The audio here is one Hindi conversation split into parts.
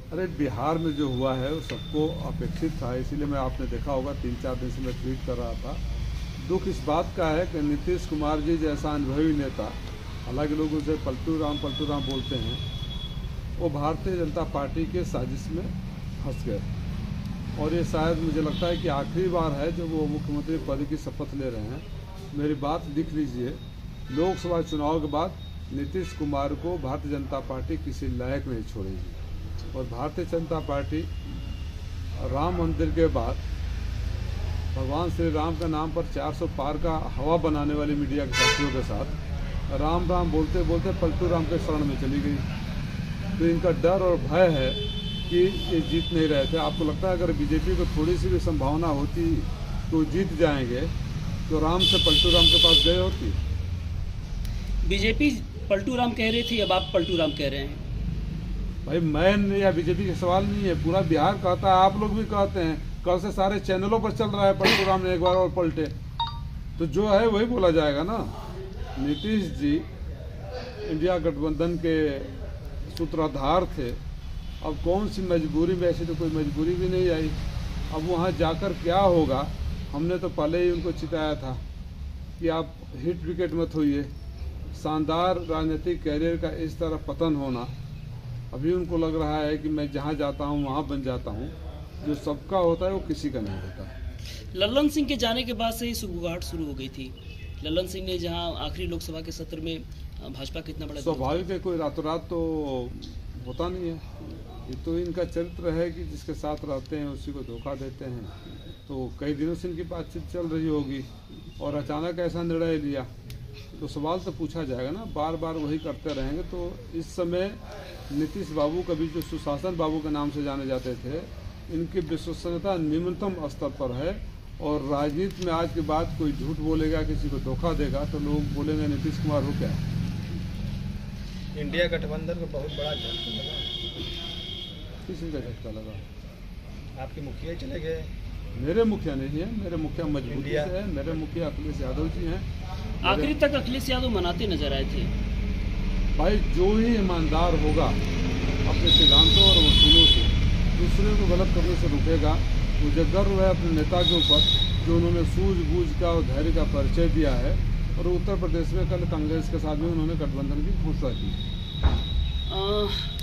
अरे बिहार में जो हुआ है वो सबको अपेक्षित था, इसीलिए मैं आपने देखा होगा 3-4 दिन से मैं ट्वीट कर रहा था। दुख इस बात का है कि नीतीश कुमार जी जैसा अनुभवी नेता, हालांकि लोग उसे पलटू राम बोलते हैं, वो भारतीय जनता पार्टी के साजिश में फंस गए। और ये शायद मुझे लगता है कि आखिरी बार है जब वो मुख्यमंत्री पद की शपथ ले रहे हैं। मेरी बात लिख लीजिए, लोकसभा चुनाव के बाद नीतीश कुमार को भारतीय जनता पार्टी किसी लायक नहीं छोड़ेगी। और भारतीय जनता पार्टी राम मंदिर के बाद भगवान श्री राम का नाम पर 400 पार का हवा बनाने वाली मीडिया के साथियों के साथ राम राम बोलते बोलते पलटू राम के शरण में चली गई। तो इनका डर और भय है कि ये जीत नहीं रहे थे। आपको लगता है अगर बीजेपी को थोड़ी सी भी संभावना होती तो जीत जाएंगे, तो राम से पलटू राम के पास गए होती? बीजेपी पलटू राम कह रही थी, अब आप पलटू राम कह रहे हैं। भाई मैं या बीजेपी का सवाल नहीं है, पूरा बिहार कहता है, आप लोग भी कहते हैं। कल से सारे चैनलों पर चल रहा है पलटू राम ने एक बार और पलटे, तो जो है वही बोला जाएगा ना। नीतीश जी इंडिया गठबंधन के सूत्रधार थे। अब कौन सी मजबूरी में, ऐसी तो कोई मजबूरी भी नहीं आई। अब वहाँ जाकर क्या होगा, हमने तो पहले ही उनको चिताया था कि आप हिट विकेट मत होइए। शानदार राजनीतिक कैरियर का इस तरह पतन होना, अभी उनको लग रहा है कि मैं जहाँ जाता हूँ वहाँ बन जाता हूँ। जो सबका होता है वो किसी का नहीं होता। लल्लन सिंह के जाने के बाद से ही सुगबुगाहट शुरू हो गई थी। लल्लन सिंह ने जहाँ आखिरी लोकसभा के सत्र में भाजपा कितना बड़ा, स्वाभाविक है, कोई रातों रात तो होता नहीं है। ये तो इनका चरित्र है कि जिसके साथ रहते हैं उसी को धोखा देते हैं। तो कई दिनों से इनकी बातचीत चल रही होगी और अचानक ऐसा निर्णय लिया, तो सवाल तो पूछा जाएगा ना। बार बार वही करते रहेंगे तो इस समय नीतीश बाबू, कभी जो सुशासन बाबू के नाम से जाने जाते थे, इनकी विश्वसनीयता निम्नतम स्तर पर है। और राजनीति में आज के बाद कोई झूठ बोलेगा, किसी को धोखा देगा, तो लोग बोलेंगे नीतीश कुमार हो क्या। इंडिया गठबंधन को बहुत बड़ा झटका लगा। किसी का झटका लगा? आपके मुखिया चले गए। मेरे मुखिया नहीं है, मेरे मुखिया मजबूती से है। मेरे मुखिया अखिलेश यादव जी हैं। आखिरी तक अखिलेश यादव मनाते नजर आए थे। भाई जो ही ईमानदार होगा अपने सिद्धांतों और वसूलों से, दूसरे को गलत करने से रुकेगा। मुझे गर्व है अपने नेता के ऊपर, जो उन्होंने सूझबूझ का और धैर्य का परिचय दिया है। और उत्तर प्रदेश में कल कांग्रेस के साथ भी उन्होंने गठबंधन की घोषणा की।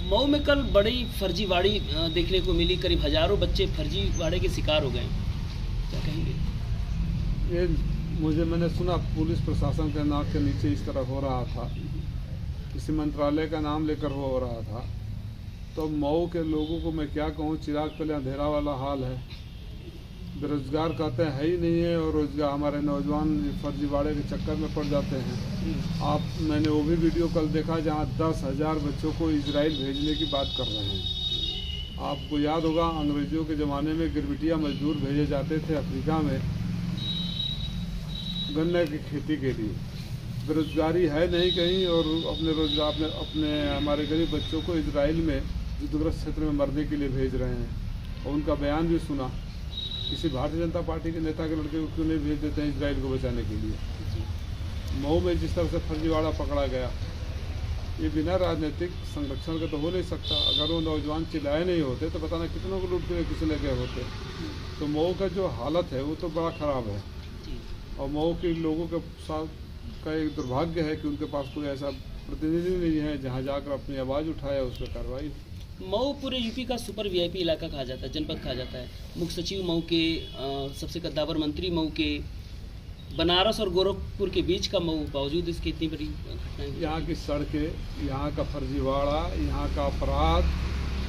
मऊ में कल बड़ी फर्जीवाड़ी देखने को मिली। करीब हजारों बच्चे फर्जीवाड़े के शिकार हो गए, क्या कहेंगे? ये मैंने सुना पुलिस प्रशासन के नाक के नीचे इस तरह हो रहा था, किसी मंत्रालय का नाम लेकर हो रहा था। तो मऊ के लोगों को मैं क्या कहूँ, चिराग पहले अंधेरा वाला हाल है। बेरोजगार कहते हैं है ही नहीं है, और रोजगार हमारे नौजवान फर्जीवाड़े के चक्कर में पड़ जाते हैं। मैंने वो भी वीडियो कल देखा जहाँ 10,000 बच्चों को इजराइल भेजने की बात कर रहे हैं। आपको याद होगा अंग्रेजों के ज़माने में गिरबिटिया मजदूर भेजे जाते थे अफ्रीका में गन्ने की खेती के लिए। बेरोजगारी है नहीं कहीं, और अपने रोजगार अपने हमारे गरीब बच्चों को इजराइल में युद्धग्रस्त क्षेत्र में मरने के लिए भेज रहे हैं। और उनका बयान भी सुना, किसी भारतीय जनता पार्टी के नेता के लड़के को क्यों नहीं भेज देते हैं इजराइल को बचाने के लिए। मऊ में जिस तरह से फर्जीवाड़ा पकड़ा गया, ये बिना राजनीतिक संरक्षण के तो हो नहीं सकता। अगर वो नौजवान चिल्लाए नहीं होते तो पता नहीं कितनों को लूट के किसी ले गए होते। तो मऊ का जो हालत है वो तो बड़ा ख़राब है। और मऊ के लोगों के साथ का एक दुर्भाग्य है कि उनके पास कोई ऐसा प्रतिनिधि नहीं है जहाँ जाकर अपनी आवाज़ उठाए, उस पर कार्रवाई। मऊ पूरे यूपी का सुपर वीआईपी इलाका कहा जाता है, जनपद कहा जाता है। मुख्य सचिव मऊ के, सबसे कद्दावर मंत्री मऊ के, बनारस और गोरखपुर के बीच का मऊ, बावजूद इसकी इतनी बड़ी घटनाएं। यहाँ की सड़कें, यहाँ का फर्जीवाड़ा, यहाँ का अपराध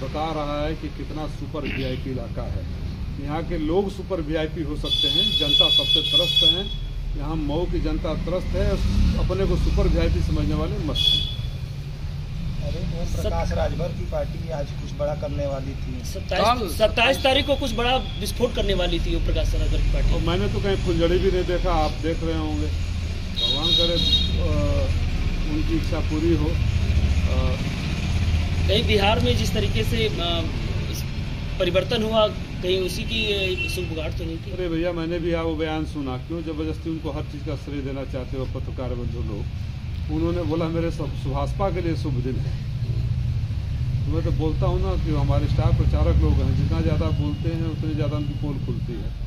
बता रहा है कि कितना सुपर वीआईपी इलाका है। यहाँ के लोग सुपर वीआईपी हो सकते हैं, जनता सबसे त्रस्त है। यहाँ मऊ की जनता त्रस्त है, अपने को सुपर वीआईपी समझने वाले मस्त हैं। अरे ओम प्रकाश राजभर की पार्टी आज कुछ बड़ा करने वाली थी। 27 तारीख को कुछ बड़ा विस्फोट करने वाली थी ओम प्रकाश राजभर की पार्टी। और मैंने तो कहीं फुलझड़ी भी नहीं देखा, आप देख रहे होंगे। भगवान करे उनकी इच्छा पूरी हो। कहीं बिहार में जिस तरीके से परिवर्तन हुआ, कहीं उसी की सुगबुगाहट तो नहीं थी? अरे भैया, मैंने भी वो बयान सुना। क्यों जबरदस्ती उनको हर चीज़ का श्रेय देना चाहते हो पत्रकार बंधु लोग? उन्होंने बोला मेरे सुभाषपा के लिए शुभ दिन है। तो मैं तो बोलता हूँ ना कि हमारे स्टार प्रचारक लोग हैं, जितना ज़्यादा बोलते हैं उतनी ज़्यादा उनकी पोल खुलती है।